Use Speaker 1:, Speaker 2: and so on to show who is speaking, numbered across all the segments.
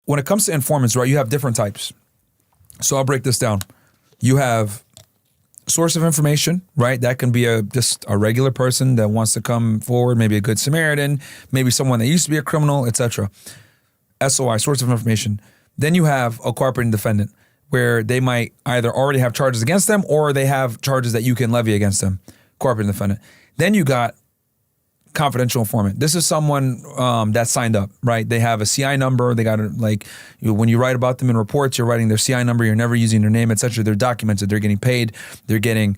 Speaker 1: when it comes to informants, right, you have different types. So I'll break this down. You have source of information, right? That can be just a regular person that wants to come forward, maybe a good Samaritan, maybe someone that used to be a criminal, etc. SOI, source of information. Then you have a cooperating defendant, where they might either already have charges against them or they have charges that you can levy against them, cooperating defendant. Then you got confidential informant. This is someone that signed up, right? They have a CI number. They got when you write about them in reports, you're writing their CI number. You're never using their name, etc. They're documented. They're getting paid. They're getting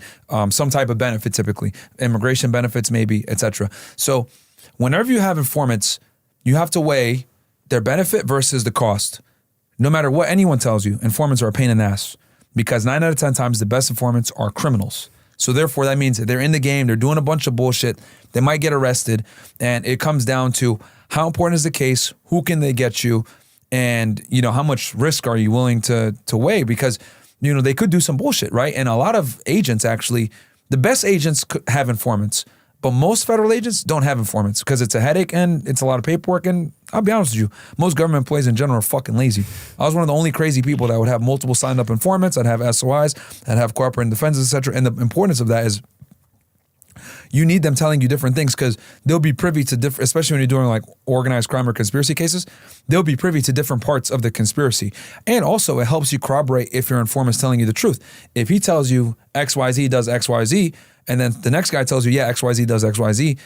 Speaker 1: some type of benefit, typically immigration benefits, maybe, etc. So whenever you have informants, you have to weigh their benefit versus the cost. No matter what anyone tells you, informants are a pain in the ass, because 9 out of 10 times the best informants are criminals. So therefore, that means that they're in the game, they're doing a bunch of bullshit, they might get arrested, and it comes down to how important is the case, who can they get you, and how much risk are you willing to weigh, because they could do some bullshit, right? And a lot of agents, actually, the best agents have informants, but most federal agents don't have informants because it's a headache and it's a lot of paperwork. And I'll be honest with you, most government employees in general are fucking lazy. I was one of the only crazy people that would have multiple signed up informants. I'd have SOIs, I'd have cooperating defenses, etc. And the importance of that is you need them telling you different things, because they'll be privy to different, especially when you're doing like organized crime or conspiracy cases, they'll be privy to different parts of the conspiracy. And also it helps you corroborate if your informant's telling you the truth. If he tells you XYZ does XYZ, and then the next guy tells you, yeah, XYZ does XYZ,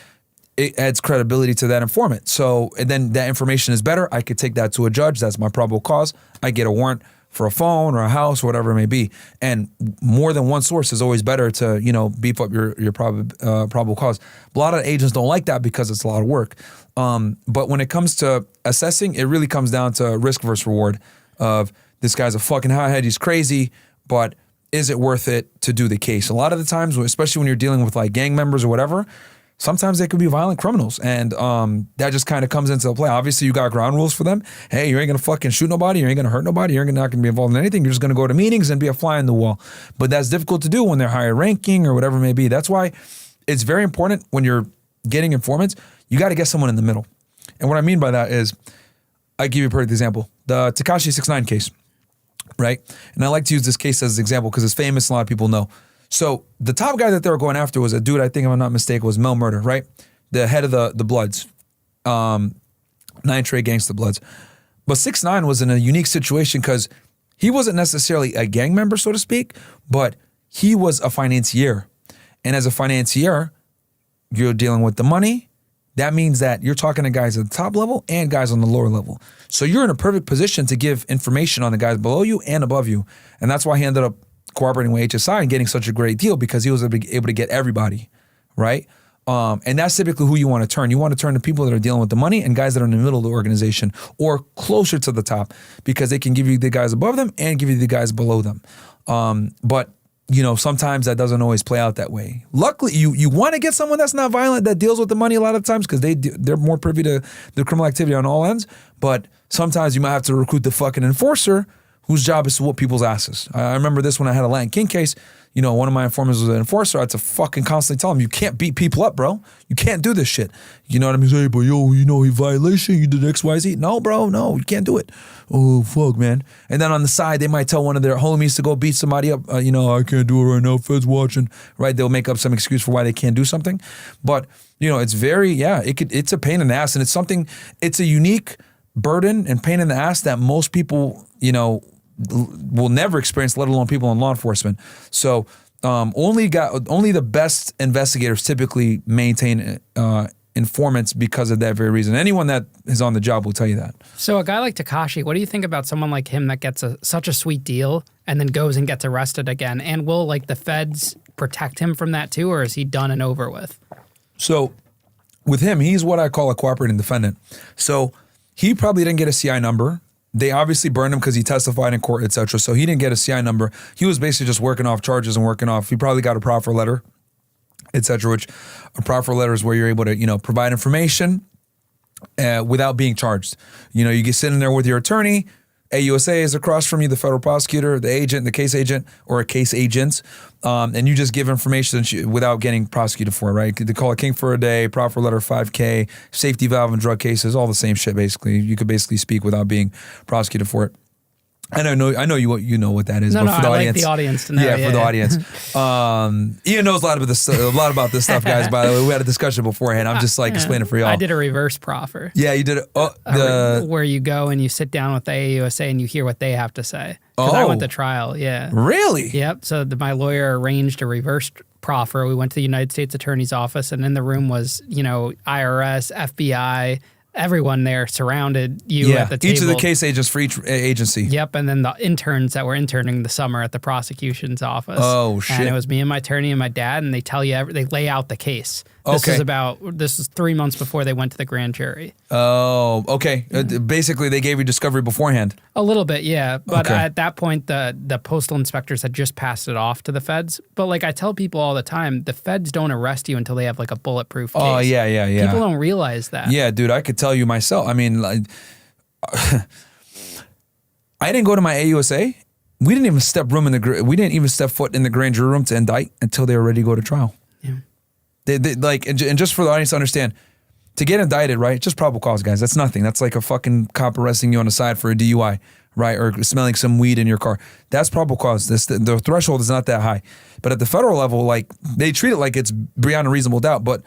Speaker 1: it adds credibility to that informant. So, and then that information is better. I could take that to a judge. That's my probable cause. I get a warrant for a phone or a house or whatever it may be. And more than one source is always better to, beef up your probable cause. A lot of agents don't like that because it's a lot of work. But when it comes to assessing, it really comes down to risk versus reward of this guy's a fucking hothead, he's crazy, but is it worth it to do the case? A lot of the times, especially when you're dealing with like gang members or whatever, sometimes they could be violent criminals. And that just kind of comes into play. Obviously, you got ground rules for them. Hey, you ain't gonna fucking shoot nobody. You ain't gonna hurt nobody. You're not gonna be involved in anything. You're just gonna go to meetings and be a fly in the wall. But that's difficult to do when they're higher ranking or whatever it may be. That's why it's very important when you're getting informants, you got to get someone in the middle. And what I mean by that is, I give you a perfect example. The Tekashi 6ix9ine case, right? And I like to use this case as an example because it's famous and a lot of people know. So the top guy that they were going after was a dude, I think if I'm not mistaken, was Mel Murder, right? The head of the Bloods, 9 Trey Gangsta Bloods. But 6ix9ine was in a unique situation because he wasn't necessarily a gang member, so to speak, but he was a financier. And as a financier, you're dealing with the money. That means that you're talking to guys at the top level and guys on the lower level. So you're in a perfect position to give information on the guys below you and above you. And that's why he ended up cooperating with HSI and getting such a great deal, because he was able to get everybody, right? And that's typically who you want to turn. You want to turn to people that are dealing with the money and guys that are in the middle of the organization or closer to the top, because they can give you the guys above them and give you the guys below them. But sometimes that doesn't always play out that way. Luckily, you want to get someone that's not violent, that deals with the money a lot of times, because they're more privy to the criminal activity on all ends. But sometimes you might have to recruit the fucking enforcer whose job is to whoop people's asses. I remember this when I had a Latin King case. One of my informers was an enforcer. I had to fucking constantly tell him, you can't beat people up, bro. You can't do this shit. You know what I mean? Hey, but he violation, you did XYZ. No, bro, no, you can't do it. Oh, fuck, man. And then on the side, they might tell one of their homies to go beat somebody up. I can't do it right now, Fed's watching. Right? They'll make up some excuse for why they can't do something. But, it's very, it's a pain in the ass. And it's a unique burden and pain in the ass that most people, will never experience, let alone people in law enforcement. So only the best investigators typically maintain informants because of that very reason. Anyone that is on the job will tell you that.
Speaker 2: So a guy like Tekashi, what do you think about someone like him that gets such a sweet deal and then goes and gets arrested again? And will the feds protect him from that too, or is he done and over with?
Speaker 1: So with him, he's what I call a cooperating defendant. So he probably didn't get a CI number. They obviously burned him because he testified in court, etc. So he didn't get a CI number. He was basically just working off charges and he probably got a proffer letter, etc. Which a proffer letter is where you're able to, provide information without being charged. You get sitting there with your attorney, AUSA is across from you, the federal prosecutor, the agent, the case agent, or a case agent, and you just give information without getting prosecuted for it, right? They call it King for a day, proffer letter 5K, safety valve and drug cases, all the same shit basically. You could basically speak without being prosecuted for it. I know you know what that is,
Speaker 2: but
Speaker 1: for the
Speaker 2: I
Speaker 1: audience,
Speaker 2: like the audience to know.
Speaker 1: Yeah, for the audience. Ian knows a lot about this stuff, guys. By the way, we had a discussion beforehand. I'm just like explaining for y'all.
Speaker 2: I did a reverse proffer.
Speaker 1: Yeah, you did it.
Speaker 2: Where you go and you sit down with the AUSA and you hear what they have to say. Because I went to trial. Yeah.
Speaker 1: Really?
Speaker 2: Yep. So my lawyer arranged a reverse proffer. We went to the United States Attorney's Office, and in the room was IRS, FBI. Everyone there surrounded you at the table.
Speaker 1: Each of the case agents for each agency.
Speaker 2: Yep, and then the interns that were interning the summer at the prosecution's office.
Speaker 1: Oh, shit.
Speaker 2: And it was me and my attorney and my dad, and they tell you, they lay out the case. This is 3 months before they went to the grand jury.
Speaker 1: Oh, okay. Basically, they gave you discovery beforehand.
Speaker 2: A little bit, yeah. But at that point, the postal inspectors had just passed it off to the feds. But like I tell people all the time, the feds don't arrest you until they have like a bulletproof case.
Speaker 1: Oh, yeah.
Speaker 2: People don't realize that.
Speaker 1: Yeah, dude, I could tell you myself. I mean, like, I didn't go to my AUSA. We didn't even step foot in the grand jury room to indict until they were ready to go to trial.
Speaker 2: Yeah.
Speaker 1: And just for the audience to understand, to get indicted, right? Just probable cause, guys. That's nothing. That's like a fucking cop arresting you on the side for a DUI, right? Or smelling some weed in your car. That's probable cause. The threshold is not that high. But at the federal level, like they treat it like it's beyond a reasonable doubt. But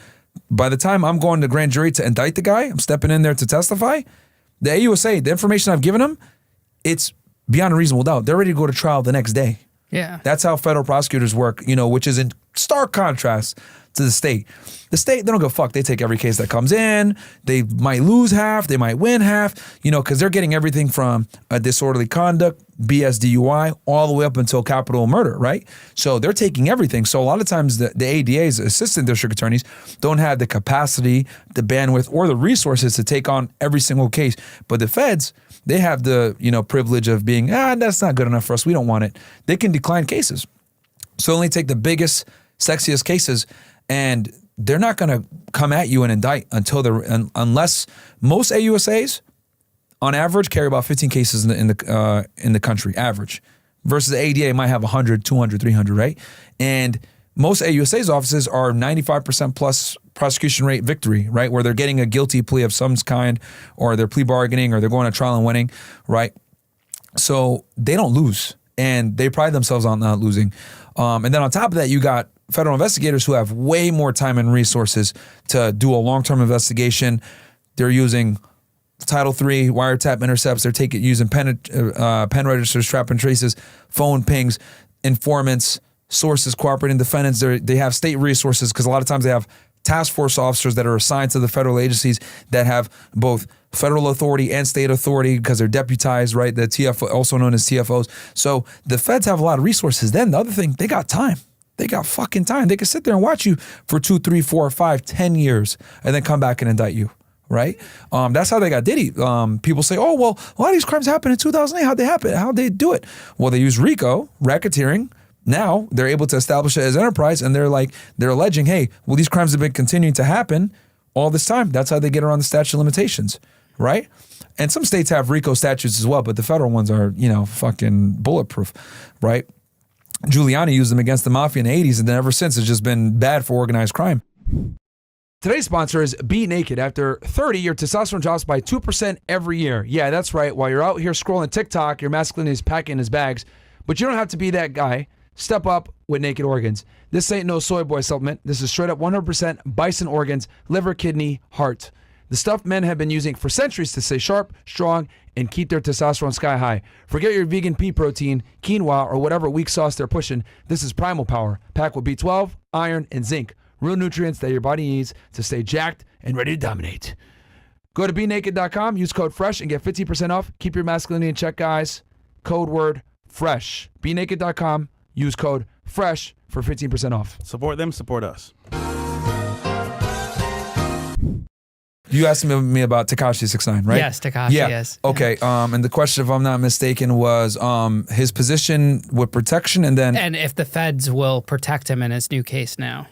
Speaker 1: by the time I'm going to grand jury to indict the guy, I'm stepping in there to testify. The AUSA, the information I've given them, it's beyond a reasonable doubt. They're ready to go to trial the next day.
Speaker 2: Yeah.
Speaker 1: That's how federal prosecutors work, which is in stark contrast to the state. The state, they don't give a fuck. They take every case that comes in. They might lose half. They might win half, because they're getting everything from a disorderly conduct, BS DUI, all the way up until capital murder, right? So they're taking everything. So a lot of times the ADAs, assistant district attorneys, don't have the capacity, the bandwidth, or the resources to take on every single case. But the feds, they have the, privilege of being, that's not good enough for us. We don't want it. They can decline cases. So only take the biggest, sexiest cases, and they're not going to come at you and indict unless most AUSAs, on average, carry about 15 cases in the country, average, versus the ADA might have 100, 200, 300, right? And most AUSA's offices are 95% plus prosecution rate victory, right? Where they're getting a guilty plea of some kind, or they're plea bargaining, or they're going to trial and winning, right? So they don't lose, and they pride themselves on not losing. And then on top of that, you got federal investigators who have way more time and resources to do a long-term investigation. They're using Title III, wiretap intercepts. They're using pen registers, trap and traces, phone pings, informants, sources, cooperating defendants. They have state resources because a lot of times they have task force officers that are assigned to the federal agencies that have both federal authority and state authority because they're deputized, right? The TFO, also known as TFOs. So the feds have a lot of resources. Then the other thing, they got time. They got fucking time. They can sit there and watch you for 2, 3, 4, 5, 10 years and then come back and indict you, right? That's how they got Diddy. People say, oh, well, a lot of these crimes happened in 2008. How'd they happen? How'd they do it? Well, they use Rico, racketeering. Now they're able to establish it as enterprise, and they're alleging, hey, well, these crimes have been continuing to happen all this time. That's how they get around the statute of limitations, right? And some states have Rico statutes as well, but the federal ones are, fucking bulletproof, right? Giuliani used them against the mafia in the 80s, and then ever since it's just been bad for organized crime. Today's sponsor is Be Naked. After 30, your testosterone drops by 2% every year. Yeah, that's right. While you're out here scrolling TikTok, your masculinity is packing his bags, but you don't have to be that guy. Step up with Naked Organs. This ain't no soy boy supplement. This is straight up 100% bison organs, liver, kidney, heart. The stuff men have been using for centuries to stay sharp, strong, and keep their testosterone sky high. Forget your vegan pea protein, quinoa, or whatever weak sauce they're pushing. This is Primal Power, packed with B12, iron, and zinc. Real nutrients that your body needs to stay jacked and ready to dominate. Go to BeNaked.com, use code FRESH, and get 15% off. Keep your masculinity in check, guys. Code word FRESH. BeNaked.com, use code FRESH for 15% off.
Speaker 3: Support them, support us.
Speaker 1: You asked me about Tekashi 6ix9ine, right?
Speaker 2: Yes, Tekashi,
Speaker 1: yeah.
Speaker 2: yes.
Speaker 1: Okay, and the question, if I'm not mistaken, was his position with protection and then...
Speaker 2: And if the feds will protect him in his new case now.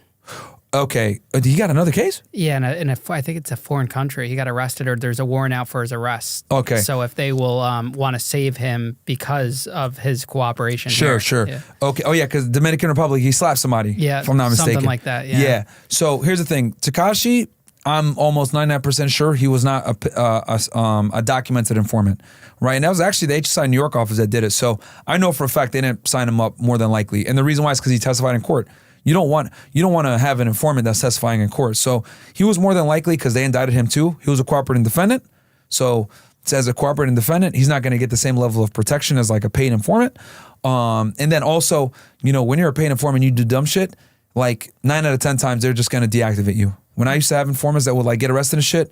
Speaker 1: Okay. He got another case?
Speaker 2: Yeah, I think it's a foreign country. He got arrested, or there's a warrant out for his arrest.
Speaker 1: Okay.
Speaker 2: So if they will want to save him because of his cooperation.
Speaker 1: Sure.
Speaker 2: Yeah.
Speaker 1: Okay. Oh yeah, because Dominican Republic, he slapped somebody.
Speaker 2: Yeah,
Speaker 1: if I'm not mistaken.
Speaker 2: something like that. Yeah.
Speaker 1: So here's the thing, Tekashi, I'm almost 99% sure he was not a documented informant, right? And that was actually the HSI New York office that did it. So I know for a fact they didn't sign him up more than likely. And the reason why is because he testified in court. You don't want to have an informant that's testifying in court. So he was more than likely, because they indicted him too. He was a cooperating defendant. So as a cooperating defendant, he's not going to get the same level of protection as like a paid informant. And then also, when you're a paid informant, you do dumb shit. Like 9 out of 10 times, they're just going to deactivate you. When I used to have informants that would like get arrested and shit,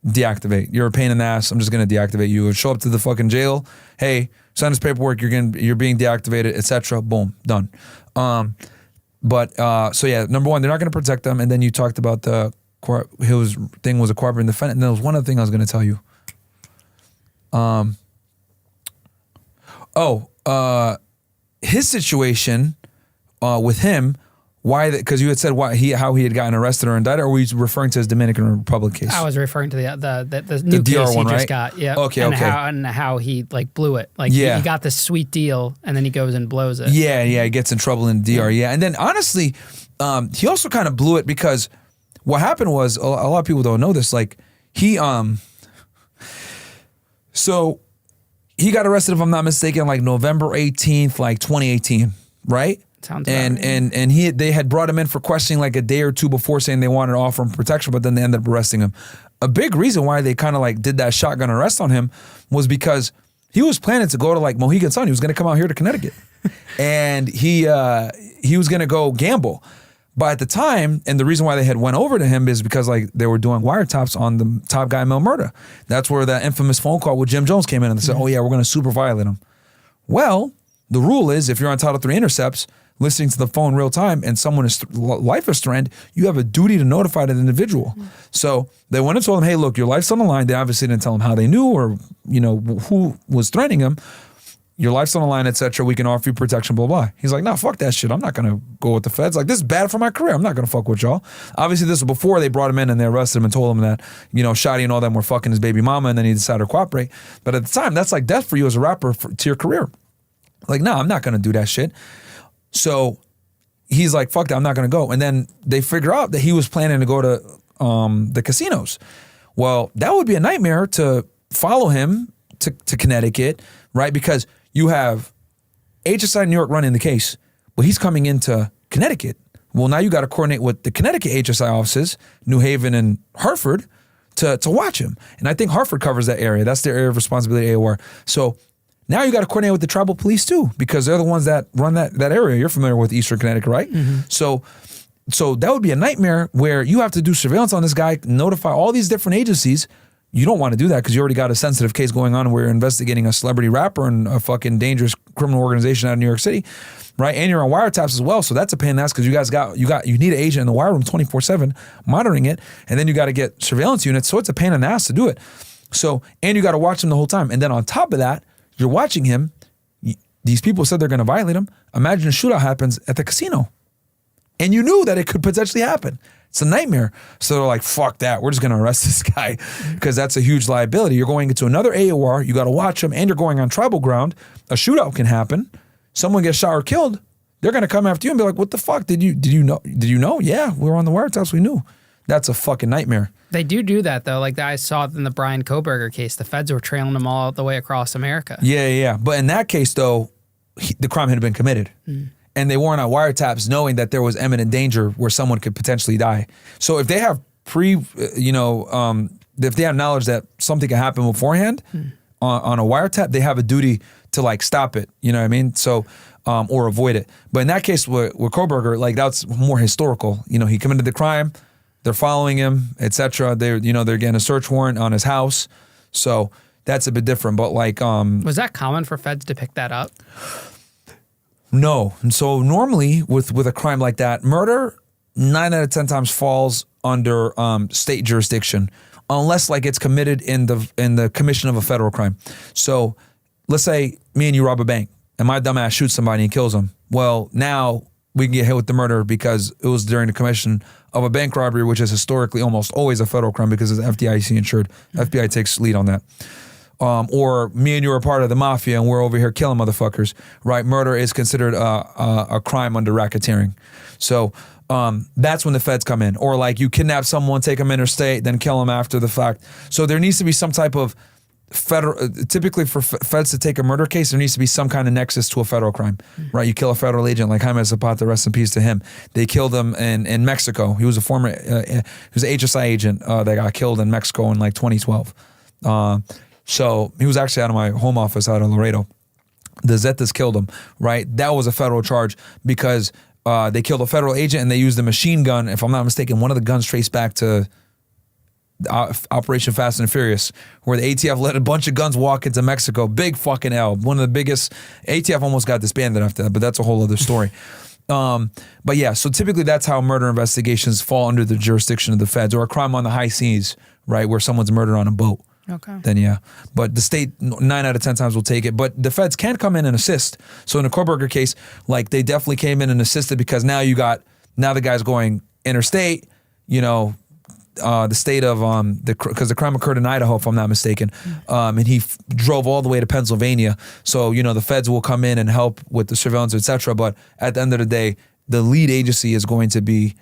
Speaker 1: deactivate. You're a pain in the ass. I'm just going to deactivate you. Or show up to the fucking jail. Hey, sign this paperwork. You're being deactivated, etc. Boom, done. So yeah, number one, they're not going to protect them. And then you talked about his thing was a cooperating defendant. And there was one other thing I was going to tell you. His situation with him. Why? Because you had said how he had gotten arrested or indicted, or were you referring to his Dominican Republic case?
Speaker 2: I was referring to the new
Speaker 1: DR
Speaker 2: case
Speaker 1: one,
Speaker 2: he
Speaker 1: right?
Speaker 2: just got. Yeah.
Speaker 1: Okay.
Speaker 2: And how he like blew it. Like he got this sweet deal, and then he goes and blows it.
Speaker 1: Yeah. He gets in trouble in DR. Yeah. And then honestly, he also kind of blew it because what happened was a lot of people don't know this. Like so he got arrested, if I'm not mistaken, like November 18th, like 2018, right?
Speaker 2: Sounds
Speaker 1: and
Speaker 2: right.
Speaker 1: and they had brought him in for questioning like a day or two before, saying they wanted to offer him protection, but then they ended up arresting him. A big reason why they kind of like did that shotgun arrest on him was because he was planning to go to like Mohegan Sun. He was going to come out here to Connecticut, and he was going to go gamble. But at the time, and the reason why they had went over to him is because like they were doing wiretaps on the top guy Mel Murda. That's where that infamous phone call with Jim Jones came in, and they said, "Oh yeah, we're going to super violate him." Well, the rule is if you're on Title III intercepts, listening to the phone real time, and someone's life is threatened, you have a duty to notify that individual. So they went and told him, hey, look, your life's on the line. They obviously didn't tell him how they knew or, who was threatening him. Your life's on the line, etc. We can offer you protection, blah, blah. He's like, no, fuck that shit. I'm not going to go with the feds. Like, this is bad for my career. I'm not going to fuck with y'all. Obviously, this was before they brought him in and they arrested him and told him that, Shotty and all them were fucking his baby mama, and then he decided to cooperate. But at the time, that's like death for you as a rapper to your career. Like, no, I'm not going to do that shit. So he's like, fuck that, I'm not going to go. And then they figure out that he was planning to go to the casinos. Well, that would be a nightmare to follow him to Connecticut, right? Because you have HSI New York running the case, but he's coming into Connecticut. Well, now you got to coordinate with the Connecticut HSI offices, New Haven and Hartford, to watch him. And I think Hartford covers that area. That's their area of responsibility, AOR. So now you got to coordinate with the tribal police too, because they're the ones that run that area. You're familiar with Eastern Connecticut, right? Mm-hmm. So that would be a nightmare where you have to do surveillance on this guy, notify all these different agencies. You don't want to do that because you already got a sensitive case going on where you're investigating a celebrity rapper and a fucking dangerous criminal organization out of New York City, right? And you're on wiretaps as well, so that's a pain in the ass because you need an agent in the wire room 24/7 monitoring it, and then you got to get surveillance units, so it's a pain in the ass to do it. So, and you got to watch him the whole time, and then on top of that, you're watching him. These people said they're going to violate him. Imagine a shootout happens at the casino, and you knew that it could potentially happen. It's a nightmare. So they're like, fuck that. We're just going to arrest this guy because that's a huge liability. You're going into another AOR. You got to watch him, and you're going on tribal ground. A shootout can happen. Someone gets shot or killed. They're going to come after you and be like, what the fuck? Did you know? Did you know? Yeah, we were on the wiretaps. We knew. That's a fucking nightmare.
Speaker 2: They do that, though. Like I saw it in the Brian Koberger case. The feds were trailing them all the way across America.
Speaker 1: Yeah. But in that case, though, the crime had been committed. And they weren't on wiretaps knowing that there was imminent danger where someone could potentially die. So if they have if they have knowledge that something can happen beforehand on a wiretap, they have a duty to like stop it. You know what I mean? So, or avoid it. But in that case with Koberger, like that's more historical. He committed the crime. They're following him, etc. They're getting a search warrant on his house. So that's a bit different. But like,
Speaker 2: was that common for feds to pick that up?
Speaker 1: No. And so normally with a crime like that, murder 9 out of 10 times falls under state jurisdiction, unless like it's committed in the commission of a federal crime. So let's say me and you rob a bank and my dumb ass shoots somebody and kills them. Well, now we can get hit with the murder because it was during the commission of a bank robbery, which is historically almost always a federal crime because it's FDIC insured. FBI takes lead on that. Or me and you are part of the mafia and we're over here killing motherfuckers, right? Murder is considered a crime under racketeering. So that's when the feds come in. Or like you kidnap someone, take them interstate, then kill them after the fact. So there needs to be some type of federal, typically for feds to take a murder case, there needs to be some kind of nexus to a federal crime, right? You kill a federal agent like Jaime Zapata, rest in peace to him. They killed him in Mexico. He was a former, he was an HSI agent that got killed in Mexico in like 2012. So he was actually out of my home office out of Laredo. The Zetas killed him, right? That was a federal charge because they killed a federal agent and they used a machine gun. If I'm not mistaken, one of the guns traced back to Operation Fast and Furious, where the ATF let a bunch of guns walk into Mexico. Big fucking L. One of the biggest. ATF almost got disbanded after that, but that's a whole other story. But yeah, so typically that's how murder investigations fall under the jurisdiction of the feds, or a crime on the high seas, right, where someone's murdered on a boat.
Speaker 2: Okay.
Speaker 1: Then yeah. But the state 9 out of 10 times will take it. But the feds can come in and assist. So in the Koberger case, like they definitely came in and assisted because now the guy's going interstate, the state of because the crime occurred in Idaho, if I'm not mistaken, and he drove all the way to Pennsylvania. So the feds will come in and help with the surveillance, etc. But at the end of the day, the lead agency is going to be,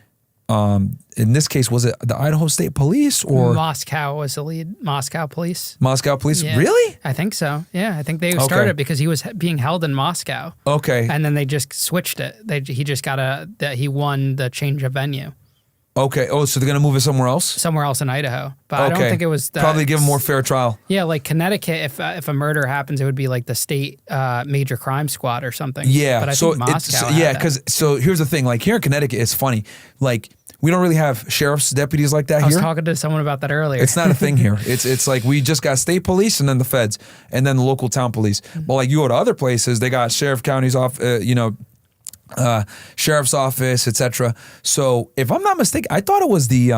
Speaker 1: in this case, was it the Idaho State Police or
Speaker 2: Moscow was the lead? Moscow Police.
Speaker 1: Moscow Police,
Speaker 2: Yeah.
Speaker 1: really?
Speaker 2: I think so. Yeah, I think they started because he was being held in Moscow.
Speaker 1: Okay,
Speaker 2: And then they just switched it. He just got he won the change of venue.
Speaker 1: Okay. Oh, so they're gonna move it somewhere else?
Speaker 2: Somewhere else in Idaho. But I don't think it was that.
Speaker 1: Probably give them more fair trial.
Speaker 2: Yeah, like Connecticut, if a murder happens, it would be like the state major crime squad or something.
Speaker 1: Yeah.
Speaker 2: But I
Speaker 1: so
Speaker 2: think Moscow
Speaker 1: because here's the thing. Like here in Connecticut, it's funny. Like we don't really have sheriff's deputies like that here.
Speaker 2: I was talking to someone about that earlier.
Speaker 1: It's not a thing here. It's like we just got state police and then the feds and then the local town police. But like you go to other places, they got sheriff counties off, sheriff's office, etc. So if I'm not mistaken, I thought it was the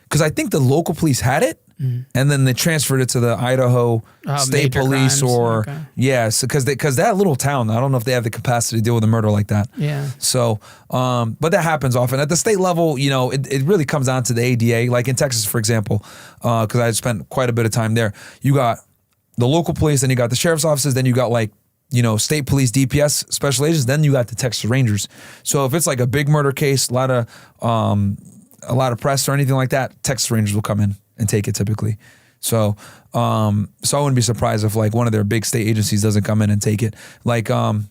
Speaker 1: because I think the local police had it, and then they transferred it to the Idaho State Police, or yes, because that little town, I don't know if they have the capacity to deal with a murder like that.
Speaker 2: Yeah.
Speaker 1: So, but that happens often at the state level. It really comes down to the ADA. Like in Texas, for example, because I spent quite a bit of time there. You got the local police, then you got the sheriff's offices, then you got like state police, DPS, special agents, then you got the Texas Rangers. So if it's like a big murder case, a lot of press or anything like that, Texas Rangers will come in and take it typically. So I wouldn't be surprised if like one of their big state agencies doesn't come in and take it. Like the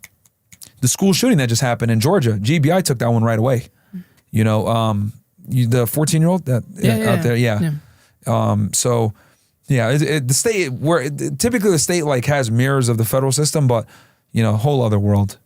Speaker 1: school shooting that just happened in Georgia, GBI took that one right away. The 14-year-old out there, yeah. So. Yeah, the state typically the state like has mirrors of the federal system, but whole other world.